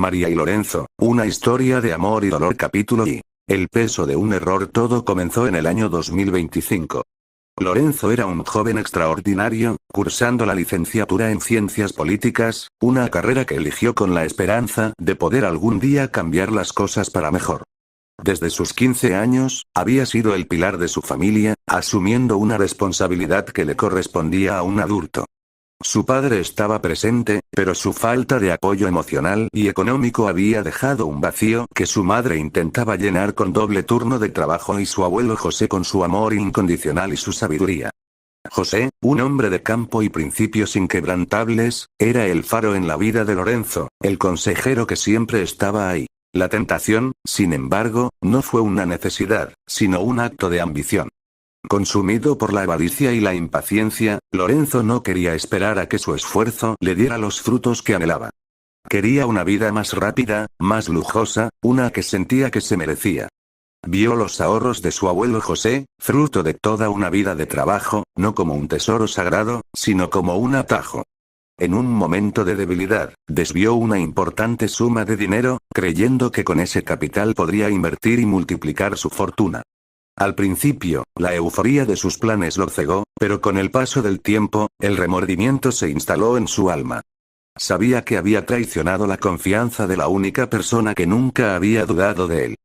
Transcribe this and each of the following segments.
María y Lorenzo, una historia de amor y dolor. Capítulo I. El peso de un error. Todo comenzó en el año 2025. Lorenzo era un joven extraordinario, cursando la licenciatura en Ciencias Políticas, una carrera que eligió con la esperanza de poder algún día cambiar las cosas para mejor. Desde sus 15 años, había sido el pilar de su familia, asumiendo una responsabilidad que le correspondía a un adulto. Su padre estaba presente, pero su falta de apoyo emocional y económico había dejado un vacío que su madre intentaba llenar con doble turno de trabajo y su abuelo José con su amor incondicional y su sabiduría. José, un hombre de campo y principios inquebrantables, era el faro en la vida de Lorenzo, el consejero que siempre estaba ahí. La tentación, sin embargo, no fue una necesidad, sino un acto de ambición. Consumido por la avaricia y la impaciencia, Lorenzo no quería esperar a que su esfuerzo le diera los frutos que anhelaba. Quería una vida más rápida, más lujosa, una que sentía que se merecía. Vio los ahorros de su abuelo José, fruto de toda una vida de trabajo, no como un tesoro sagrado, sino como un atajo. En un momento de debilidad, desvió una importante suma de dinero, creyendo que con ese capital podría invertir y multiplicar su fortuna. Al principio, la euforía de sus planes lo cegó, pero con el paso del tiempo, el remordimiento se instaló en su alma. Sabía que había traicionado la confianza de la única persona que nunca había dudado de él.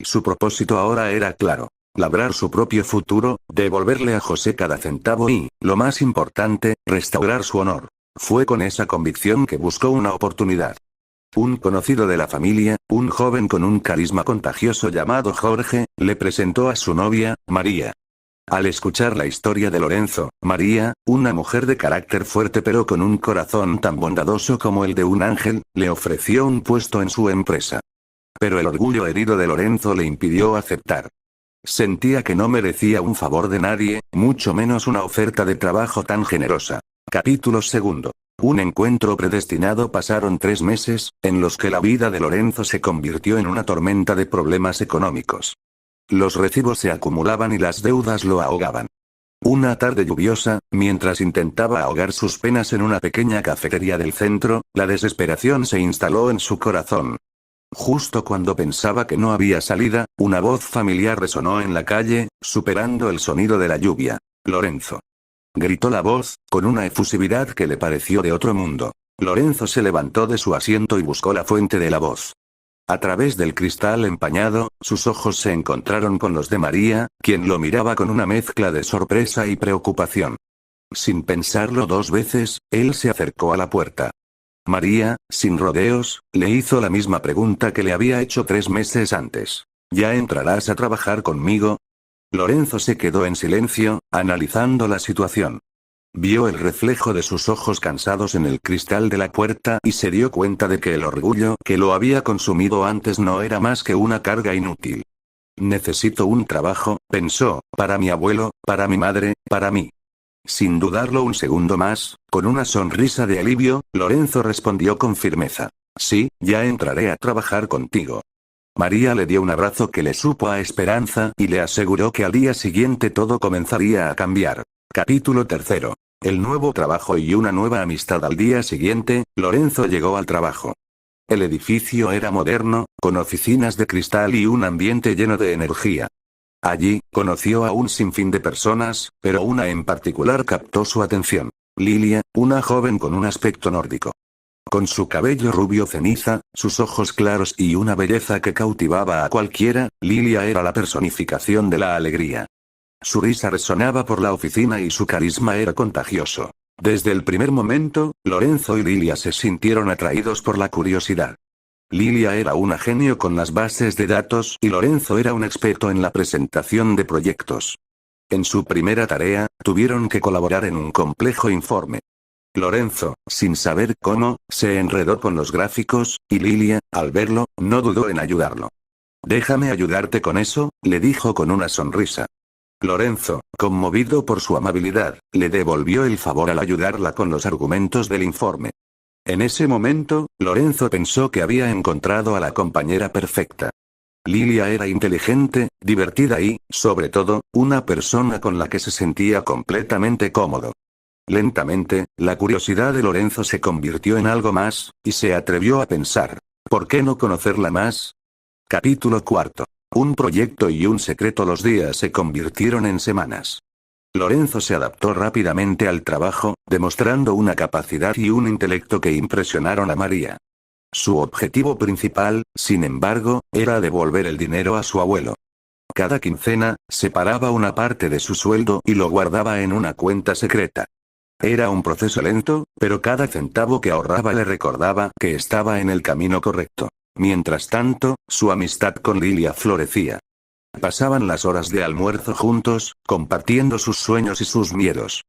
Su propósito ahora era claro: labrar su propio futuro, devolverle a José cada centavo y, lo más importante, restaurar su honor. Fue con esa convicción que buscó una oportunidad. Un conocido de la familia, un joven con un carisma contagioso llamado Jorge, le presentó a su novia, María. Al escuchar la historia de Lorenzo, María, una mujer de carácter fuerte pero con un corazón tan bondadoso como el de un ángel, le ofreció un puesto en su empresa. Pero el orgullo herido de Lorenzo le impidió aceptar. Sentía que no merecía un favor de nadie, mucho menos una oferta de trabajo tan generosa. Capítulo 2. Un encuentro predestinado. Pasaron 3 meses, en los que la vida de Lorenzo se convirtió en una tormenta de problemas económicos. Los recibos se acumulaban y las deudas lo ahogaban. Una tarde lluviosa, mientras intentaba ahogar sus penas en una pequeña cafetería del centro, la desesperación se instaló en su corazón. Justo cuando pensaba que no había salida, una voz familiar resonó en la calle, superando el sonido de la lluvia. «Lorenzo», gritó la voz, con una efusividad que le pareció de otro mundo. Lorenzo se levantó de su asiento y buscó la fuente de la voz. A través del cristal empañado, sus ojos se encontraron con los de María, quien lo miraba con una mezcla de sorpresa y preocupación. Sin pensarlo 2 veces, él se acercó a la puerta. María, sin rodeos, le hizo la misma pregunta que le había hecho 3 meses antes. «¿Ya entrarás a trabajar conmigo?». Lorenzo se quedó en silencio, analizando la situación. Vio el reflejo de sus ojos cansados en el cristal de la puerta y se dio cuenta de que el orgullo que lo había consumido antes no era más que una carga inútil. «Necesito un trabajo», pensó, «para mi abuelo, para mi madre, para mí». Sin dudarlo un segundo más, con una sonrisa de alivio, Lorenzo respondió con firmeza: «Sí, ya entraré a trabajar contigo». María le dio un abrazo que le supo a esperanza y le aseguró que al día siguiente todo comenzaría a cambiar. Capítulo 3. El nuevo trabajo y una nueva amistad. Al día siguiente, Lorenzo llegó al trabajo. El edificio era moderno, con oficinas de cristal y un ambiente lleno de energía. Allí, conoció a un sinfín de personas, pero una en particular captó su atención: Lilia, una joven con un aspecto nórdico. Con su cabello rubio ceniza, sus ojos claros y una belleza que cautivaba a cualquiera, Lilia era la personificación de la alegría. Su risa resonaba por la oficina y su carisma era contagioso. Desde el primer momento, Lorenzo y Lilia se sintieron atraídos por la curiosidad. Lilia era una genio con las bases de datos y Lorenzo era un experto en la presentación de proyectos. En su primera tarea, tuvieron que colaborar en un complejo informe. Lorenzo, sin saber cómo, se enredó con los gráficos, y Lilia, al verlo, no dudó en ayudarlo. «Déjame ayudarte con eso», le dijo con una sonrisa. Lorenzo, conmovido por su amabilidad, le devolvió el favor al ayudarla con los argumentos del informe. En ese momento, Lorenzo pensó que había encontrado a la compañera perfecta. Lilia era inteligente, divertida y, sobre todo, una persona con la que se sentía completamente cómodo. Lentamente, la curiosidad de Lorenzo se convirtió en algo más, y se atrevió a pensar: ¿Por qué no conocerla más? Capítulo cuarto. Un proyecto y un secreto. Los días se convirtieron en semanas. Lorenzo se adaptó rápidamente al trabajo, demostrando una capacidad y un intelecto que impresionaron a María. Su objetivo principal, sin embargo, era devolver el dinero a su abuelo. Cada quincena, separaba una parte de su sueldo y lo guardaba en una cuenta secreta. Era un proceso lento, pero cada centavo que ahorraba le recordaba que estaba en el camino correcto. Mientras tanto, su amistad con Lilia florecía. Pasaban las horas de almuerzo juntos, compartiendo sus sueños y sus miedos.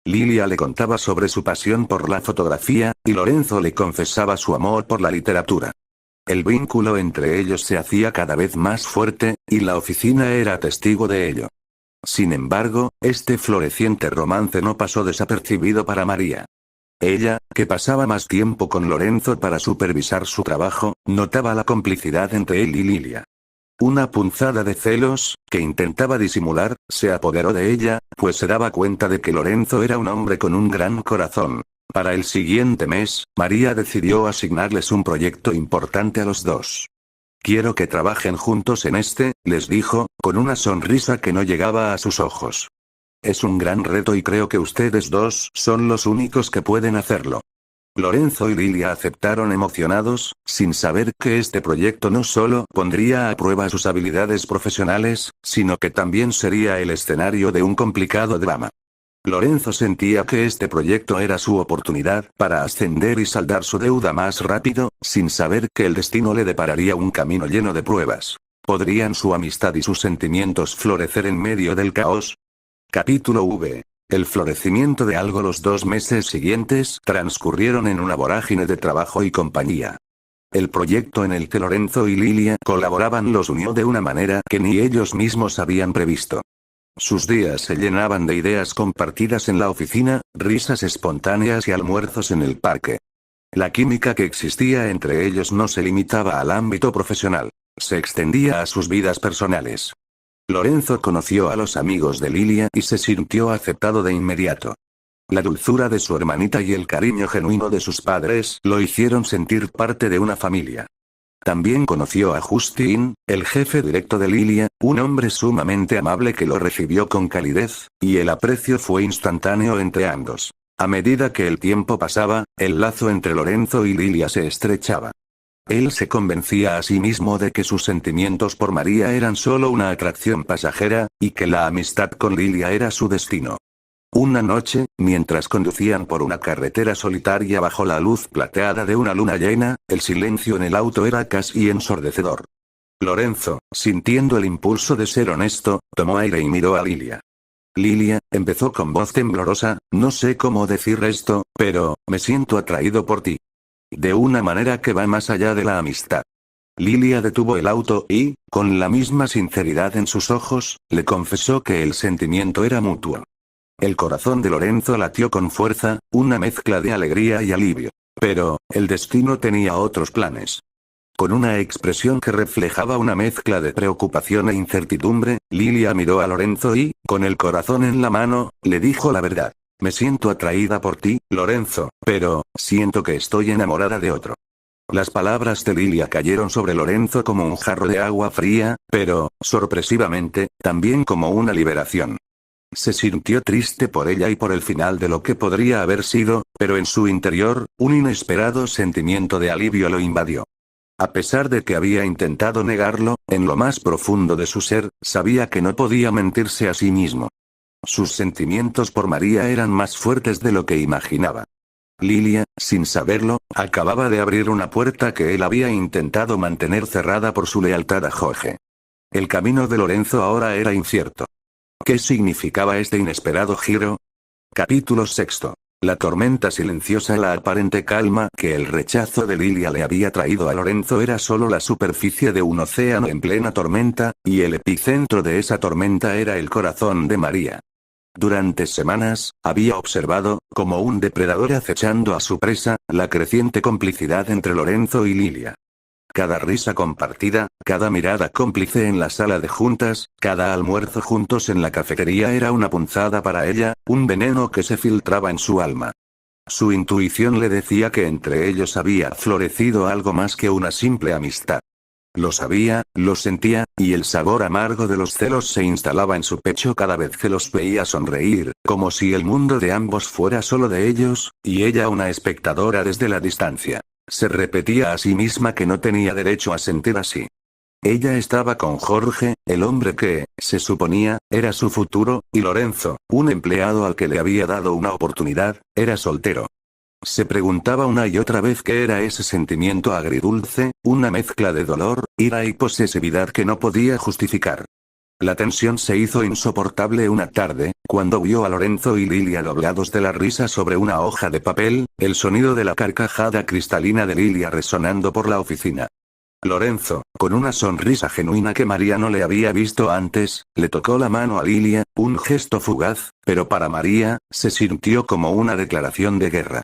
Lilia le contaba sobre su pasión por la fotografía, y Lorenzo le confesaba su amor por la literatura. El vínculo entre ellos se hacía cada vez más fuerte, y la oficina era testigo de ello. Sin embargo, este floreciente romance no pasó desapercibido para María. Ella, que pasaba más tiempo con Lorenzo para supervisar su trabajo, notaba la complicidad entre él y Lilia. Una punzada de celos, que intentaba disimular, se apoderó de ella, pues se daba cuenta de que Lorenzo era un hombre con un gran corazón. Para el siguiente mes, María decidió asignarles un proyecto importante a los dos. «Quiero que trabajen juntos en este», les dijo, con una sonrisa que no llegaba a sus ojos. «Es un gran reto y creo que ustedes dos son los únicos que pueden hacerlo». Lorenzo y Lilia aceptaron emocionados, sin saber que este proyecto no solo pondría a prueba sus habilidades profesionales, sino que también sería el escenario de un complicado drama. Lorenzo sentía que este proyecto era su oportunidad para ascender y saldar su deuda más rápido, sin saber que el destino le depararía un camino lleno de pruebas. ¿Podrían su amistad y sus sentimientos florecer en medio del caos? Capítulo V. El florecimiento de algo. Los 2 meses siguientes transcurrieron en una vorágine de trabajo y compañía. El proyecto en el que Lorenzo y Lilia colaboraban los unió de una manera que ni ellos mismos habían previsto. Sus días se llenaban de ideas compartidas en la oficina, risas espontáneas y almuerzos en el parque. La química que existía entre ellos no se limitaba al ámbito profesional, se extendía a sus vidas personales. Lorenzo conoció a los amigos de Lilia y se sintió aceptado de inmediato. La dulzura de su hermanita y el cariño genuino de sus padres lo hicieron sentir parte de una familia. También conoció a Justin, el jefe directo de Lilia, un hombre sumamente amable que lo recibió con calidez, y el aprecio fue instantáneo entre ambos. A medida que el tiempo pasaba, el lazo entre Lorenzo y Lilia se estrechaba. Él se convencía a sí mismo de que sus sentimientos por María eran solo una atracción pasajera, y que la amistad con Lilia era su destino. Una noche, mientras conducían por una carretera solitaria bajo la luz plateada de una luna llena, el silencio en el auto era casi ensordecedor. Lorenzo, sintiendo el impulso de ser honesto, tomó aire y miró a Lilia. «Lilia», empezó con voz temblorosa, «no sé cómo decir esto, pero me siento atraído por ti. De una manera que va más allá de la amistad». Lilia detuvo el auto y, con la misma sinceridad en sus ojos, le confesó que el sentimiento era mutuo. El corazón de Lorenzo latió con fuerza, una mezcla de alegría y alivio. Pero, el destino tenía otros planes. Con una expresión que reflejaba una mezcla de preocupación e incertidumbre, Lilia miró a Lorenzo y, con el corazón en la mano, le dijo la verdad. «Me siento atraída por ti, Lorenzo, pero siento que estoy enamorada de otro». Las palabras de Lilia cayeron sobre Lorenzo como un jarro de agua fría, pero, sorpresivamente, también como una liberación. Se sintió triste por ella y por el final de lo que podría haber sido, pero en su interior, un inesperado sentimiento de alivio lo invadió. A pesar de que había intentado negarlo, en lo más profundo de su ser, sabía que no podía mentirse a sí mismo. Sus sentimientos por María eran más fuertes de lo que imaginaba. Lilia, sin saberlo, acababa de abrir una puerta que él había intentado mantener cerrada por su lealtad a Jorge. El camino de Lorenzo ahora era incierto. ¿Qué significaba este inesperado giro? Capítulo sexto. La tormenta silenciosa. La aparente calma que el rechazo de Lilia le había traído a Lorenzo era solo la superficie de un océano en plena tormenta, y el epicentro de esa tormenta era el corazón de María. Durante semanas, había observado, como un depredador acechando a su presa, la creciente complicidad entre Lorenzo y Lilia. Cada risa compartida, cada mirada cómplice en la sala de juntas, cada almuerzo juntos en la cafetería era una punzada para ella, un veneno que se filtraba en su alma. Su intuición le decía que entre ellos había florecido algo más que una simple amistad. Lo sabía, lo sentía, y el sabor amargo de los celos se instalaba en su pecho cada vez que los veía sonreír, como si el mundo de ambos fuera solo de ellos, y ella una espectadora desde la distancia. Se repetía a sí misma que no tenía derecho a sentir así. Ella estaba con Jorge, el hombre que, se suponía, era su futuro, y Lorenzo, un empleado al que le había dado una oportunidad, era soltero. Se preguntaba una y otra vez qué era ese sentimiento agridulce, una mezcla de dolor, ira y posesividad que no podía justificar. La tensión se hizo insoportable una tarde, cuando vio a Lorenzo y Lilia doblados de la risa sobre una hoja de papel, el sonido de la carcajada cristalina de Lilia resonando por la oficina. Lorenzo, con una sonrisa genuina que María no le había visto antes, le tocó la mano a Lilia, un gesto fugaz, pero para María, se sintió como una declaración de guerra.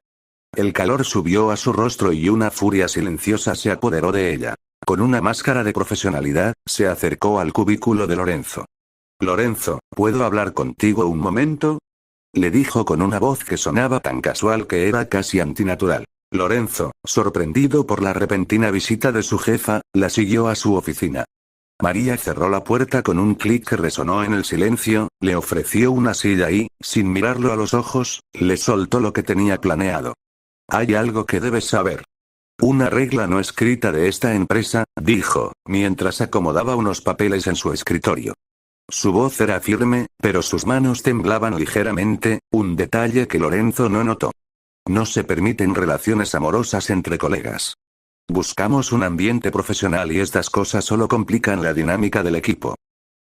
El calor subió a su rostro y una furia silenciosa se apoderó de ella. Con una máscara de profesionalidad, se acercó al cubículo de Lorenzo. Lorenzo, ¿puedo hablar contigo un momento? Le dijo con una voz que sonaba tan casual que era casi antinatural. Lorenzo, sorprendido por la repentina visita de su jefa, la siguió a su oficina. María cerró la puerta con un clic que resonó en el silencio, le ofreció una silla y, sin mirarlo a los ojos, le soltó lo que tenía planeado. Hay algo que debes saber. Una regla no escrita de esta empresa, dijo, mientras acomodaba unos papeles en su escritorio. Su voz era firme, pero sus manos temblaban ligeramente, un detalle que Lorenzo no notó. No se permiten relaciones amorosas entre colegas. Buscamos un ambiente profesional y estas cosas solo complican la dinámica del equipo.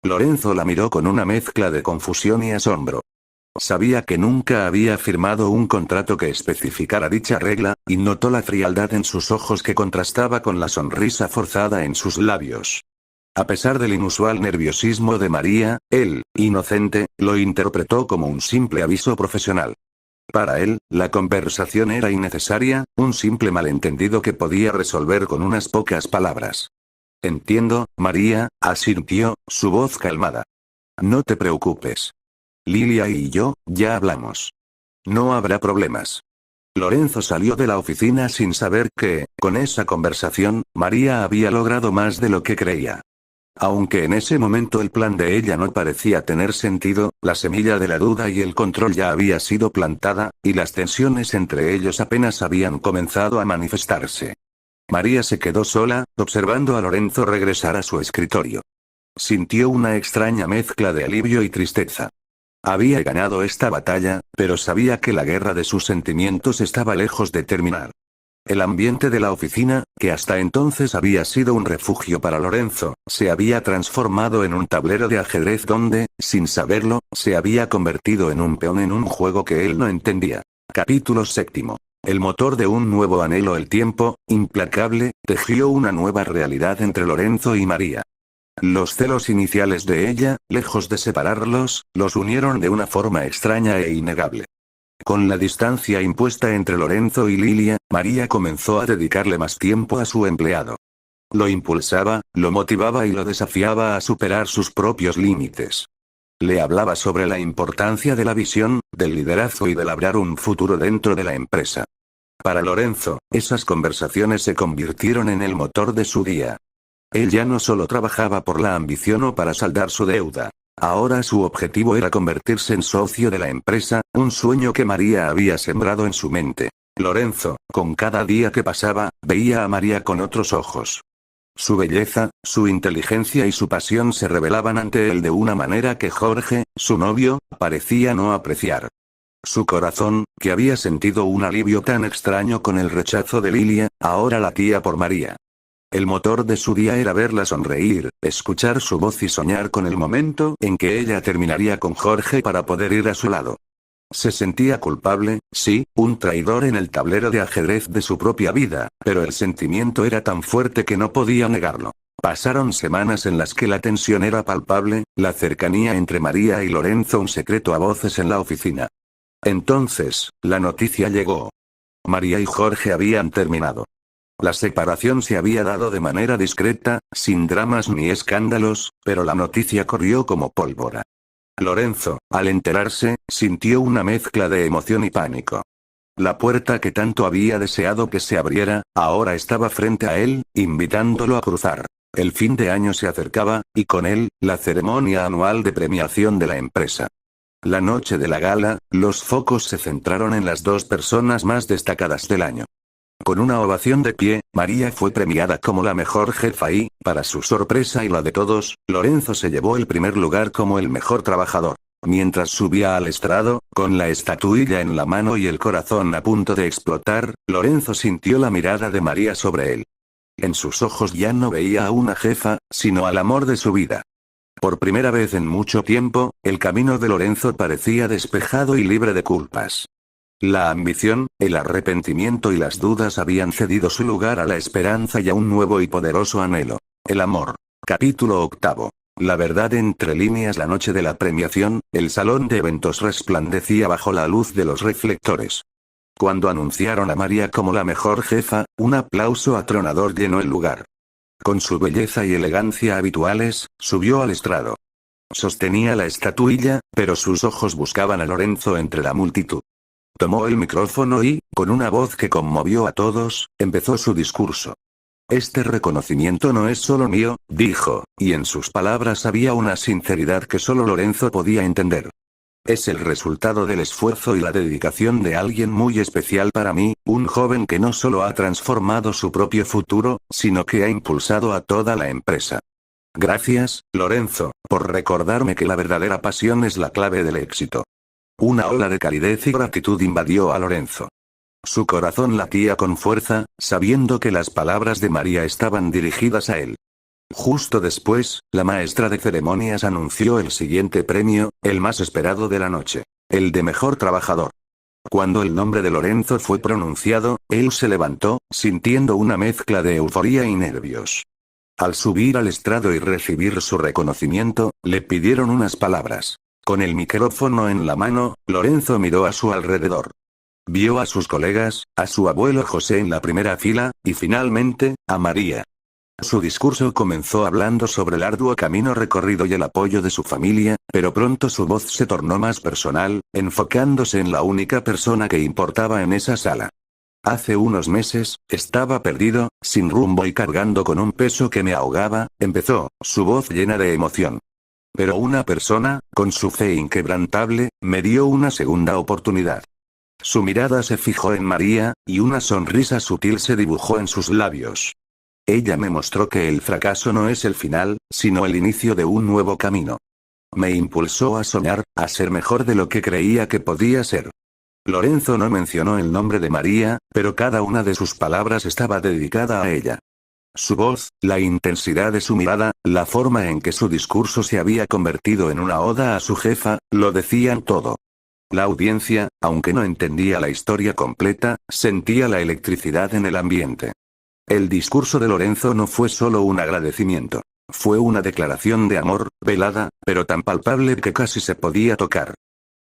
Lorenzo la miró con una mezcla de confusión y asombro. Sabía que nunca había firmado un contrato que especificara dicha regla, y notó la frialdad en sus ojos que contrastaba con la sonrisa forzada en sus labios. A pesar del inusual nerviosismo de María, él, inocente, lo interpretó como un simple aviso profesional. Para él, la conversación era innecesaria, un simple malentendido que podía resolver con unas pocas palabras. Entiendo, María, asintió, su voz calmada. No te preocupes. Lilia y yo, ya hablamos. No habrá problemas. Lorenzo salió de la oficina sin saber que, con esa conversación, María había logrado más de lo que creía. Aunque en ese momento el plan de ella no parecía tener sentido, la semilla de la duda y el control ya había sido plantada, y las tensiones entre ellos apenas habían comenzado a manifestarse. María se quedó sola, observando a Lorenzo regresar a su escritorio. Sintió una extraña mezcla de alivio y tristeza. Había ganado esta batalla, pero sabía que la guerra de sus sentimientos estaba lejos de terminar. El ambiente de la oficina, que hasta entonces había sido un refugio para Lorenzo, se había transformado en un tablero de ajedrez donde, sin saberlo, se había convertido en un peón en un juego que él no entendía. Capítulo 7. El motor de un nuevo anhelo. El tiempo, implacable, tejió una nueva realidad entre Lorenzo y María. Los celos iniciales de ella, lejos de separarlos, los unieron de una forma extraña e innegable. Con la distancia impuesta entre Lorenzo y Lilia, María comenzó a dedicarle más tiempo a su empleado. Lo impulsaba, lo motivaba y lo desafiaba a superar sus propios límites. Le hablaba sobre la importancia de la visión, del liderazgo y de labrar un futuro dentro de la empresa. Para Lorenzo, esas conversaciones se convirtieron en el motor de su día. Él ya no solo trabajaba por la ambición o para saldar su deuda. Ahora su objetivo era convertirse en socio de la empresa, un sueño que María había sembrado en su mente. Lorenzo, con cada día que pasaba, veía a María con otros ojos. Su belleza, su inteligencia y su pasión se revelaban ante él de una manera que Jorge, su novio, parecía no apreciar. Su corazón, que había sentido un alivio tan extraño con el rechazo de Lilia, ahora latía por María. El motor de su día era verla sonreír, escuchar su voz y soñar con el momento en que ella terminaría con Jorge para poder ir a su lado. Se sentía culpable, sí, un traidor en el tablero de ajedrez de su propia vida, pero el sentimiento era tan fuerte que no podía negarlo. Pasaron semanas en las que la tensión era palpable, la cercanía entre María y Lorenzo un secreto a voces en la oficina. Entonces, la noticia llegó. María y Jorge habían terminado. La separación se había dado de manera discreta, sin dramas ni escándalos, pero la noticia corrió como pólvora. Lorenzo, al enterarse, sintió una mezcla de emoción y pánico. La puerta que tanto había deseado que se abriera, ahora estaba frente a él, invitándolo a cruzar. El fin de año se acercaba, y con él, la ceremonia anual de premiación de la empresa. La noche de la gala, los focos se centraron en las dos personas más destacadas del año. Con una ovación de pie, María fue premiada como la mejor jefa y, para su sorpresa y la de todos, Lorenzo se llevó el primer lugar como el mejor trabajador. Mientras subía al estrado, con la estatuilla en la mano y el corazón a punto de explotar, Lorenzo sintió la mirada de María sobre él. En sus ojos ya no veía a una jefa, sino al amor de su vida. Por primera vez en mucho tiempo, el camino de Lorenzo parecía despejado y libre de culpas. La ambición, el arrepentimiento y las dudas habían cedido su lugar a la esperanza y a un nuevo y poderoso anhelo. El amor. Capítulo 8. La verdad entre líneas. La noche de la premiación, el salón de eventos resplandecía bajo la luz de los reflectores. Cuando anunciaron a María como la mejor jefa, un aplauso atronador llenó el lugar. Con su belleza y elegancia habituales, subió al estrado. Sostenía la estatuilla, pero sus ojos buscaban a Lorenzo entre la multitud. Tomó el micrófono y, con una voz que conmovió a todos, empezó su discurso. Este reconocimiento no es solo mío, dijo, y en sus palabras había una sinceridad que solo Lorenzo podía entender. Es el resultado del esfuerzo y la dedicación de alguien muy especial para mí, un joven que no solo ha transformado su propio futuro, sino que ha impulsado a toda la empresa. Gracias, Lorenzo, por recordarme que la verdadera pasión es la clave del éxito. Una ola de calidez y gratitud invadió a Lorenzo. Su corazón latía con fuerza, sabiendo que las palabras de María estaban dirigidas a él. Justo después, la maestra de ceremonias anunció el siguiente premio, el más esperado de la noche. El de mejor trabajador. Cuando el nombre de Lorenzo fue pronunciado, él se levantó, sintiendo una mezcla de euforía y nervios. Al subir al estrado y recibir su reconocimiento, le pidieron unas palabras. Con el micrófono en la mano, Lorenzo miró a su alrededor. Vio a sus colegas, a su abuelo José en la primera fila, y finalmente, a María. Su discurso comenzó hablando sobre el arduo camino recorrido y el apoyo de su familia, pero pronto su voz se tornó más personal, enfocándose en la única persona que importaba en esa sala. Hace unos meses, estaba perdido, sin rumbo y cargando con un peso que me ahogaba, empezó, su voz llena de emoción. Pero una persona, con su fe inquebrantable, me dio una segunda oportunidad. Su mirada se fijó en María, y una sonrisa sutil se dibujó en sus labios. Ella me mostró que el fracaso no es el final, sino el inicio de un nuevo camino. Me impulsó a soñar, a ser mejor de lo que creía que podía ser. Lorenzo no mencionó el nombre de María, pero cada una de sus palabras estaba dedicada a ella. Su voz, la intensidad de su mirada, la forma en que su discurso se había convertido en una oda a su jefa, lo decían todo. La audiencia, aunque no entendía la historia completa, sentía la electricidad en el ambiente. El discurso de Lorenzo no fue solo un agradecimiento. Fue una declaración de amor, velada, pero tan palpable que casi se podía tocar.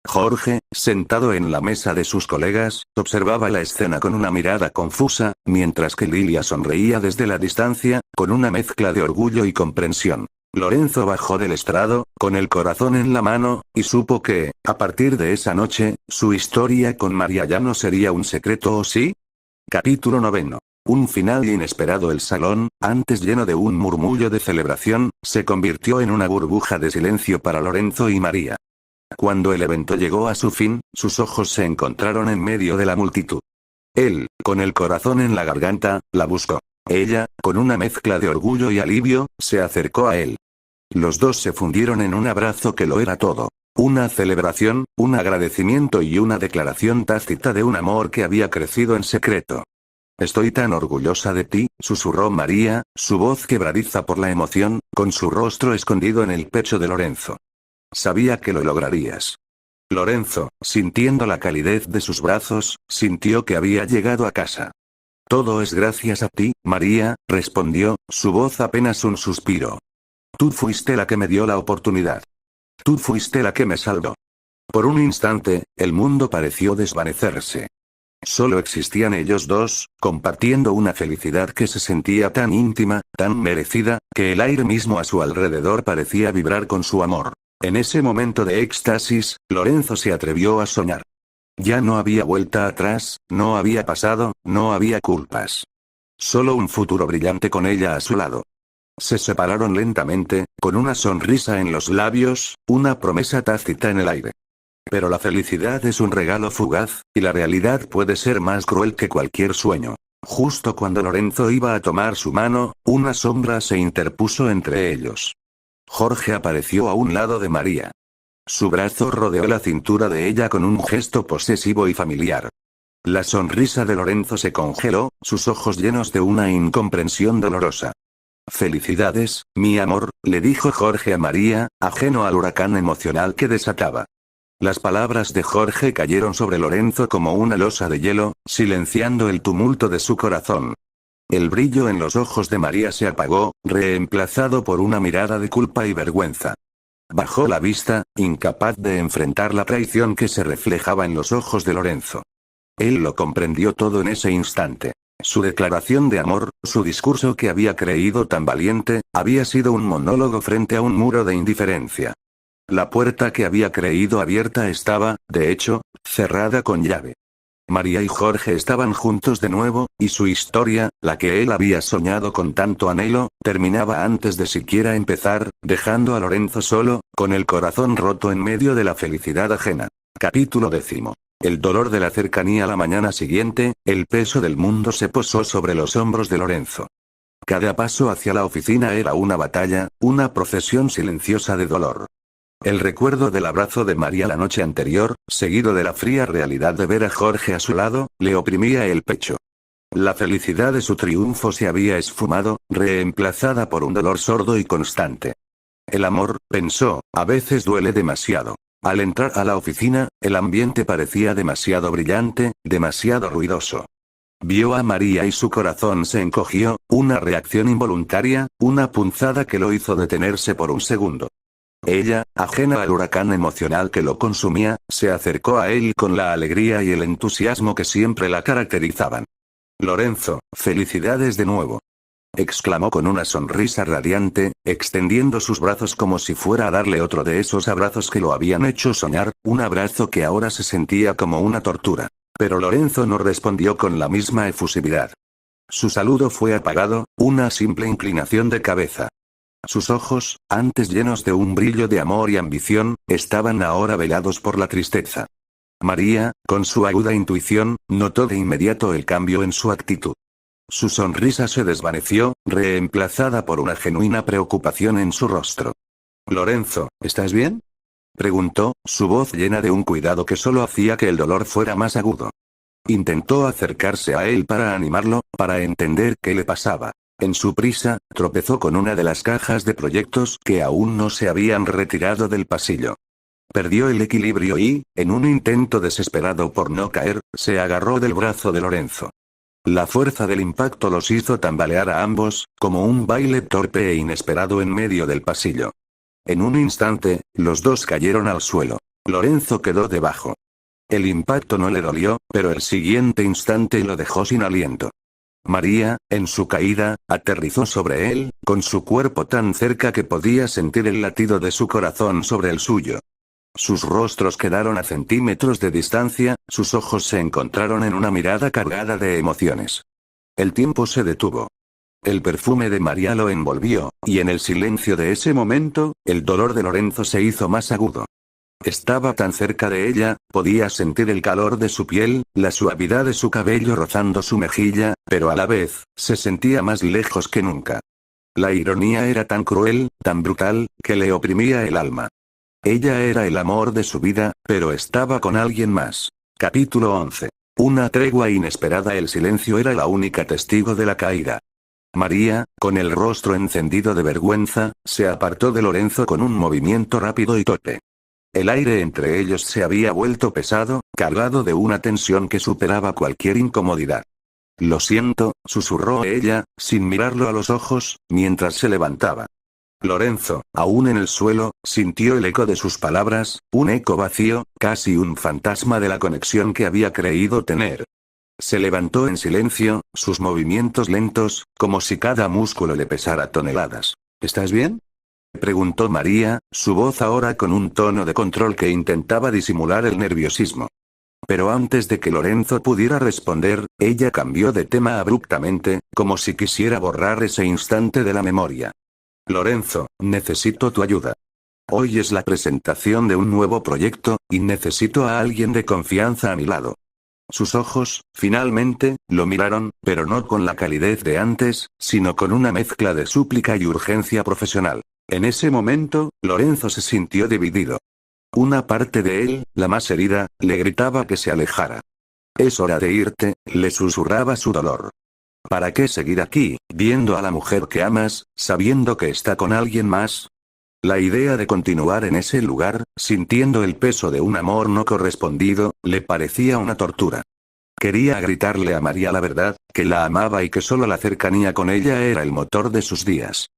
Jorge, sentado en la mesa de sus colegas, observaba la escena con una mirada confusa, mientras que Lilia sonreía desde la distancia, con una mezcla de orgullo y comprensión. Lorenzo bajó del estrado, con el corazón en la mano, y supo que, a partir de esa noche, su historia con María ya no sería un secreto, ¿o sí? Capítulo 9. Un final inesperado. El salón, antes lleno de un murmullo de celebración, se convirtió en una burbuja de silencio para Lorenzo y María. Cuando el evento llegó a su fin, sus ojos se encontraron en medio de la multitud. Él, con el corazón en la garganta, la buscó. Ella, con una mezcla de orgullo y alivio, se acercó a él. Los dos se fundieron en un abrazo que lo era todo. Una celebración, un agradecimiento y una declaración tácita de un amor que había crecido en secreto. Estoy tan orgullosa de ti, susurró María, su voz quebradiza por la emoción, con su rostro escondido en el pecho de Lorenzo. Sabía que lo lograrías. Lorenzo, sintiendo la calidez de sus brazos, sintió que había llegado a casa. Todo es gracias a ti, María, respondió, su voz apenas un suspiro. Tú fuiste la que me dio la oportunidad. Tú fuiste la que me salvó. Por un instante, el mundo pareció desvanecerse. Solo existían ellos dos, compartiendo una felicidad que se sentía tan íntima, tan merecida, que el aire mismo a su alrededor parecía vibrar con su amor. En ese momento de éxtasis, Lorenzo se atrevió a soñar. Ya no había vuelta atrás, no había pasado, no había culpas. Solo un futuro brillante con ella a su lado. Se separaron lentamente, con una sonrisa en los labios, una promesa tácita en el aire. Pero la felicidad es un regalo fugaz, y la realidad puede ser más cruel que cualquier sueño. Justo cuando Lorenzo iba a tomar su mano, una sombra se interpuso entre ellos. Jorge apareció a un lado de María. Su brazo rodeó la cintura de ella con un gesto posesivo y familiar. La sonrisa de Lorenzo se congeló, sus ojos llenos de una incomprensión dolorosa. Felicidades, mi amor, le dijo Jorge a María, ajeno al huracán emocional que desataba. Las palabras de Jorge cayeron sobre Lorenzo como una losa de hielo, silenciando el tumulto de su corazón. El brillo en los ojos de María se apagó, reemplazado por una mirada de culpa y vergüenza. Bajó la vista, incapaz de enfrentar la traición que se reflejaba en los ojos de Lorenzo. Él lo comprendió todo en ese instante. Su declaración de amor, su discurso que había creído tan valiente, había sido un monólogo frente a un muro de indiferencia. La puerta que había creído abierta estaba, de hecho, cerrada con llave. María y Jorge estaban juntos de nuevo, y su historia, la que él había soñado con tanto anhelo, terminaba antes de siquiera empezar, dejando a Lorenzo solo, con el corazón roto en medio de la felicidad ajena. Capítulo 10. El dolor de la cercanía. La mañana siguiente, el peso del mundo se posó sobre los hombros de Lorenzo. Cada paso hacia la oficina era una batalla, una procesión silenciosa de dolor. El recuerdo del abrazo de María la noche anterior, seguido de la fría realidad de ver a Jorge a su lado, le oprimía el pecho. La felicidad de su triunfo se había esfumado, reemplazada por un dolor sordo y constante. El amor, pensó, a veces duele demasiado. Al entrar a la oficina, el ambiente parecía demasiado brillante, demasiado ruidoso. Vio a María y su corazón se encogió, una reacción involuntaria, una punzada que lo hizo detenerse por un segundo. Ella, ajena al huracán emocional que lo consumía, se acercó a él con la alegría y el entusiasmo que siempre la caracterizaban. Lorenzo, felicidades de nuevo. Exclamó con una sonrisa radiante, extendiendo sus brazos como si fuera a darle otro de esos abrazos que lo habían hecho soñar, un abrazo que ahora se sentía como una tortura. Pero Lorenzo no respondió con la misma efusividad. Su saludo fue apagado, una simple inclinación de cabeza. Sus ojos, antes llenos de un brillo de amor y ambición, estaban ahora velados por la tristeza. María, con su aguda intuición, notó de inmediato el cambio en su actitud. Su sonrisa se desvaneció, reemplazada por una genuina preocupación en su rostro. «Lorenzo, ¿estás bien?», preguntó, su voz llena de un cuidado que solo hacía que el dolor fuera más agudo. Intentó acercarse a él para animarlo, para entender qué le pasaba. En su prisa, tropezó con una de las cajas de proyectos que aún no se habían retirado del pasillo. Perdió el equilibrio y, en un intento desesperado por no caer, se agarró del brazo de Lorenzo. La fuerza del impacto los hizo tambalear a ambos, como un baile torpe e inesperado en medio del pasillo. En un instante, los dos cayeron al suelo. Lorenzo quedó debajo. El impacto no le dolió, pero el siguiente instante lo dejó sin aliento. María, en su caída, aterrizó sobre él, con su cuerpo tan cerca que podía sentir el latido de su corazón sobre el suyo. Sus rostros quedaron a centímetros de distancia, sus ojos se encontraron en una mirada cargada de emociones. El tiempo se detuvo. El perfume de María lo envolvió, y en el silencio de ese momento, el dolor de Lorenzo se hizo más agudo. Estaba tan cerca de ella, podía sentir el calor de su piel, la suavidad de su cabello rozando su mejilla, pero a la vez, se sentía más lejos que nunca. La ironía era tan cruel, tan brutal, que le oprimía el alma. Ella era el amor de su vida, pero estaba con alguien más. Capítulo 11. Una tregua inesperada. El silencio era la única testigo de la caída. María, con el rostro encendido de vergüenza, se apartó de Lorenzo con un movimiento rápido y torpe. El aire entre ellos se había vuelto pesado, cargado de una tensión que superaba cualquier incomodidad. «Lo siento», susurró ella, sin mirarlo a los ojos, mientras se levantaba. Lorenzo, aún en el suelo, sintió el eco de sus palabras, un eco vacío, casi un fantasma de la conexión que había creído tener. Se levantó en silencio, sus movimientos lentos, como si cada músculo le pesara toneladas. «¿Estás bien?», preguntó María, su voz ahora con un tono de control que intentaba disimular el nerviosismo. Pero antes de que Lorenzo pudiera responder, ella cambió de tema abruptamente, como si quisiera borrar ese instante de la memoria. Lorenzo, necesito tu ayuda. Hoy es la presentación de un nuevo proyecto, y necesito a alguien de confianza a mi lado. Sus ojos, finalmente, lo miraron, pero no con la calidez de antes, sino con una mezcla de súplica y urgencia profesional. En ese momento, Lorenzo se sintió dividido. Una parte de él, la más herida, le gritaba que se alejara. Es hora de irte, le susurraba su dolor. ¿Para qué seguir aquí, viendo a la mujer que amas, sabiendo que está con alguien más? La idea de continuar en ese lugar, sintiendo el peso de un amor no correspondido, le parecía una tortura. Quería gritarle a María la verdad, que la amaba y que solo la cercanía con ella era el motor de sus días.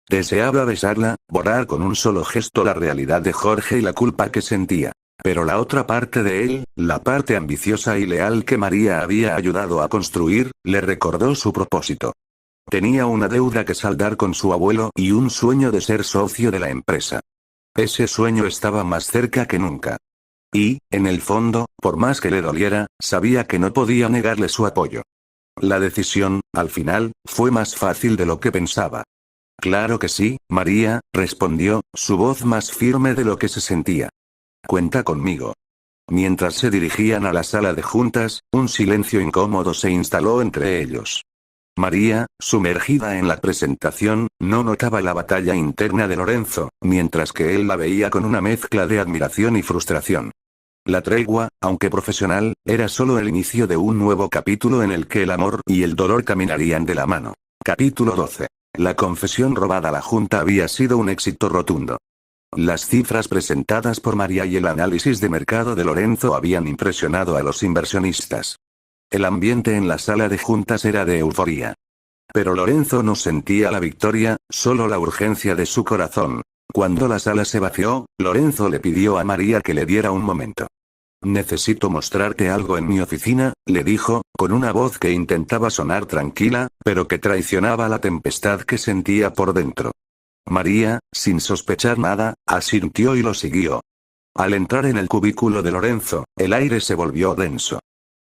Deseaba besarla, borrar con un solo gesto la realidad de Jorge y la culpa que sentía. Pero la otra parte de él, la parte ambiciosa y leal que María había ayudado a construir, le recordó su propósito. Tenía una deuda que saldar con su abuelo y un sueño de ser socio de la empresa. Ese sueño estaba más cerca que nunca. Y, en el fondo, por más que le doliera, sabía que no podía negarle su apoyo. La decisión, al final, fue más fácil de lo que pensaba. Claro que sí, María, respondió, su voz más firme de lo que se sentía. Cuenta conmigo. Mientras se dirigían a la sala de juntas, un silencio incómodo se instaló entre ellos. María, sumergida en la presentación, no notaba la batalla interna de Lorenzo, mientras que él la veía con una mezcla de admiración y frustración. La tregua, aunque profesional, era solo el inicio de un nuevo capítulo en el que el amor y el dolor caminarían de la mano. Capítulo 12. La confesión robada a la junta había sido un éxito rotundo. Las cifras presentadas por María y el análisis de mercado de Lorenzo habían impresionado a los inversionistas. El ambiente en la sala de juntas era de euforía. Pero Lorenzo no sentía la victoria, solo la urgencia de su corazón. Cuando la sala se vació, Lorenzo le pidió a María que le diera un momento. Necesito mostrarte algo en mi oficina, le dijo, con una voz que intentaba sonar tranquila, pero que traicionaba la tempestad que sentía por dentro. María, sin sospechar nada, asintió y lo siguió. Al entrar en el cubículo de Lorenzo, el aire se volvió denso.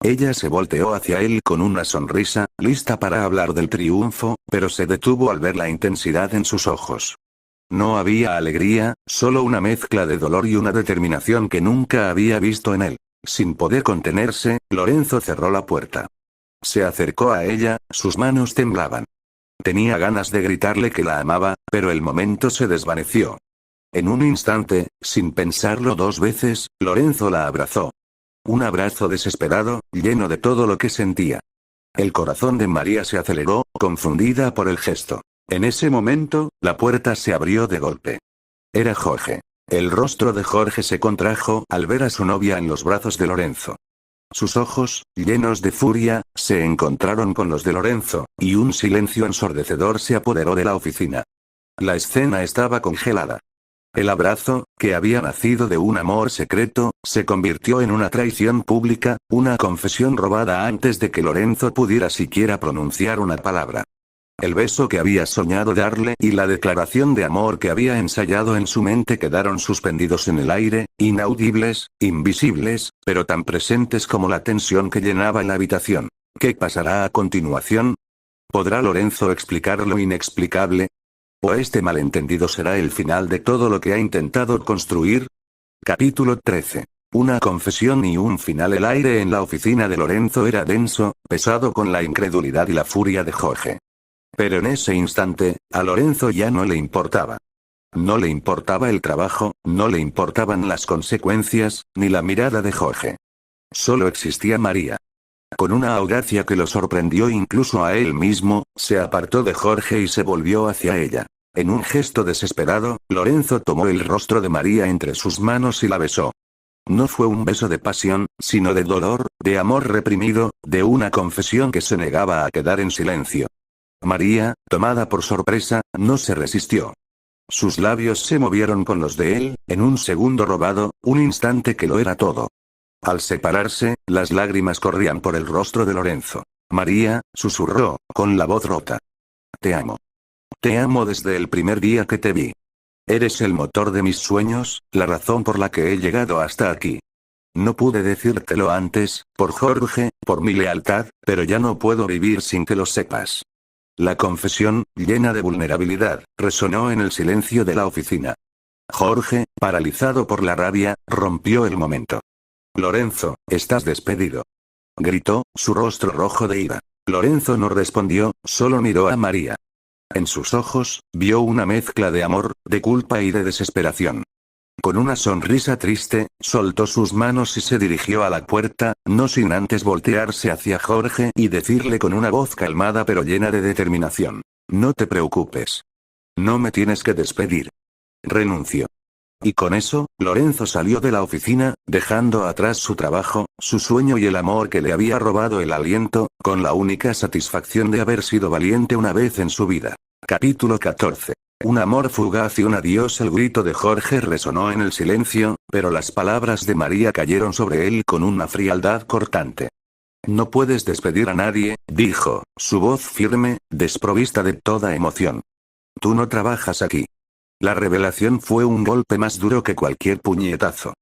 Ella se volteó hacia él con una sonrisa, lista para hablar del triunfo, pero se detuvo al ver la intensidad en sus ojos. No había alegría, solo una mezcla de dolor y una determinación que nunca había visto en él. Sin poder contenerse, Lorenzo cerró la puerta. Se acercó a ella, sus manos temblaban. Tenía ganas de gritarle que la amaba, pero el momento se desvaneció. En un instante, sin pensarlo dos veces, Lorenzo la abrazó. Un abrazo desesperado, lleno de todo lo que sentía. El corazón de María se aceleró, confundida por el gesto. En ese momento, la puerta se abrió de golpe. Era Jorge. El rostro de Jorge se contrajo al ver a su novia en los brazos de Lorenzo. Sus ojos, llenos de furia, se encontraron con los de Lorenzo, y un silencio ensordecedor se apoderó de la oficina. La escena estaba congelada. El abrazo, que había nacido de un amor secreto, se convirtió en una traición pública, una confesión robada antes de que Lorenzo pudiera siquiera pronunciar una palabra. El beso que había soñado darle y la declaración de amor que había ensayado en su mente quedaron suspendidos en el aire, inaudibles, invisibles, pero tan presentes como la tensión que llenaba la habitación. ¿Qué pasará a continuación? ¿Podrá Lorenzo explicar lo inexplicable? ¿O este malentendido será el final de todo lo que ha intentado construir? Capítulo 13. Una confesión y un final. El aire en la oficina de Lorenzo era denso, pesado con la incredulidad y la furia de Jorge. Pero en ese instante, a Lorenzo ya no le importaba. No le importaba el trabajo, no le importaban las consecuencias, ni la mirada de Jorge. Solo existía María. Con una audacia que lo sorprendió incluso a él mismo, se apartó de Jorge y se volvió hacia ella. En un gesto desesperado, Lorenzo tomó el rostro de María entre sus manos y la besó. No fue un beso de pasión, sino de dolor, de amor reprimido, de una confesión que se negaba a quedar en silencio. María, tomada por sorpresa, no se resistió. Sus labios se movieron con los de él, en un segundo robado, un instante que lo era todo. Al separarse, las lágrimas corrían por el rostro de Lorenzo. María, susurró, con la voz rota. Te amo. Te amo desde el primer día que te vi. Eres el motor de mis sueños, la razón por la que he llegado hasta aquí. No pude decírtelo antes, por Jorge, por mi lealtad, pero ya no puedo vivir sin que lo sepas. La confesión, llena de vulnerabilidad, resonó en el silencio de la oficina. Jorge, paralizado por la rabia, rompió el momento. Lorenzo, estás despedido. Gritó, su rostro rojo de ira. Lorenzo no respondió, solo miró a María. En sus ojos, vio una mezcla de amor, de culpa y de desesperación. Con una sonrisa triste, soltó sus manos y se dirigió a la puerta, no sin antes voltearse hacia Jorge y decirle con una voz calmada pero llena de determinación. No te preocupes. No me tienes que despedir. Renuncio. Y con eso, Lorenzo salió de la oficina, dejando atrás su trabajo, su sueño y el amor que le había robado el aliento, con la única satisfacción de haber sido valiente una vez en su vida. Capítulo 14. Un amor fugaz y un adiós. El grito de Jorge resonó en el silencio, pero las palabras de María cayeron sobre él con una frialdad cortante. No puedes despedir a nadie, dijo, su voz firme, desprovista de toda emoción. Tú no trabajas aquí. La revelación fue un golpe más duro que cualquier puñetazo.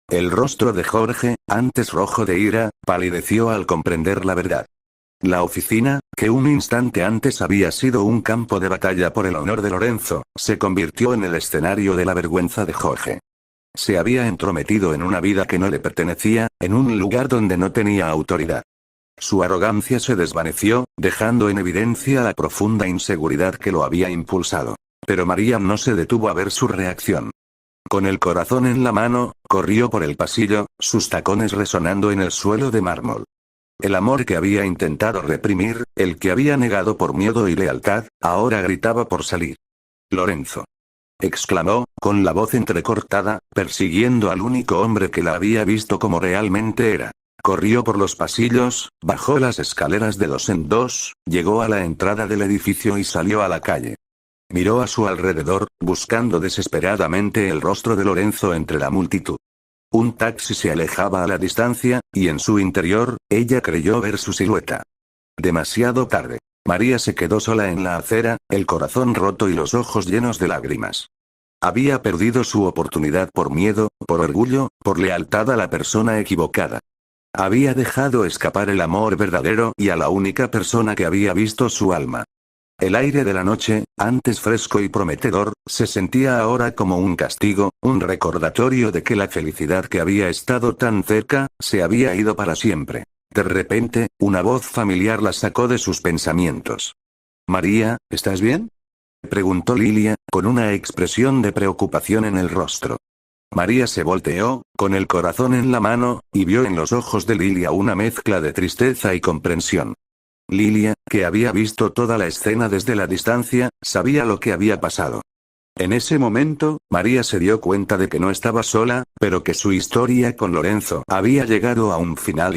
El rostro de Jorge, antes rojo de ira, palideció al comprender la verdad. La oficina, que un instante antes había sido un campo de batalla por el honor de Lorenzo, se convirtió en el escenario de la vergüenza de Jorge. Se había entrometido en una vida que no le pertenecía, en un lugar donde no tenía autoridad. Su arrogancia se desvaneció, dejando en evidencia la profunda inseguridad que lo había impulsado. Pero María no se detuvo a ver su reacción. Con el corazón en la mano, corrió por el pasillo, sus tacones resonando en el suelo de mármol. El amor que había intentado reprimir, el que había negado por miedo y lealtad, ahora gritaba por salir. Lorenzo. Exclamó, con la voz entrecortada, persiguiendo al único hombre que la había visto como realmente era. Corrió por los pasillos, bajó las escaleras de dos en dos, llegó a la entrada del edificio y salió a la calle. Miró a su alrededor, buscando desesperadamente el rostro de Lorenzo entre la multitud. Un taxi se alejaba a la distancia, y en su interior, ella creyó ver su silueta. Demasiado tarde. María se quedó sola en la acera, el corazón roto y los ojos llenos de lágrimas. Había perdido su oportunidad por miedo, por orgullo, por lealtad a la persona equivocada. Había dejado escapar el amor verdadero y a la única persona que había visto su alma. El aire de la noche, antes fresco y prometedor, se sentía ahora como un castigo, un recordatorio de que la felicidad que había estado tan cerca, se había ido para siempre. De repente, una voz familiar la sacó de sus pensamientos. «María, ¿estás bien?», preguntó Lilia, con una expresión de preocupación en el rostro. María se volteó, con el corazón en la mano, y vio en los ojos de Lilia una mezcla de tristeza y comprensión. Lilia, que había visto toda la escena desde la distancia, sabía lo que había pasado. En ese momento, María se dio cuenta de que no estaba sola, pero que su historia con Lorenzo había llegado a un final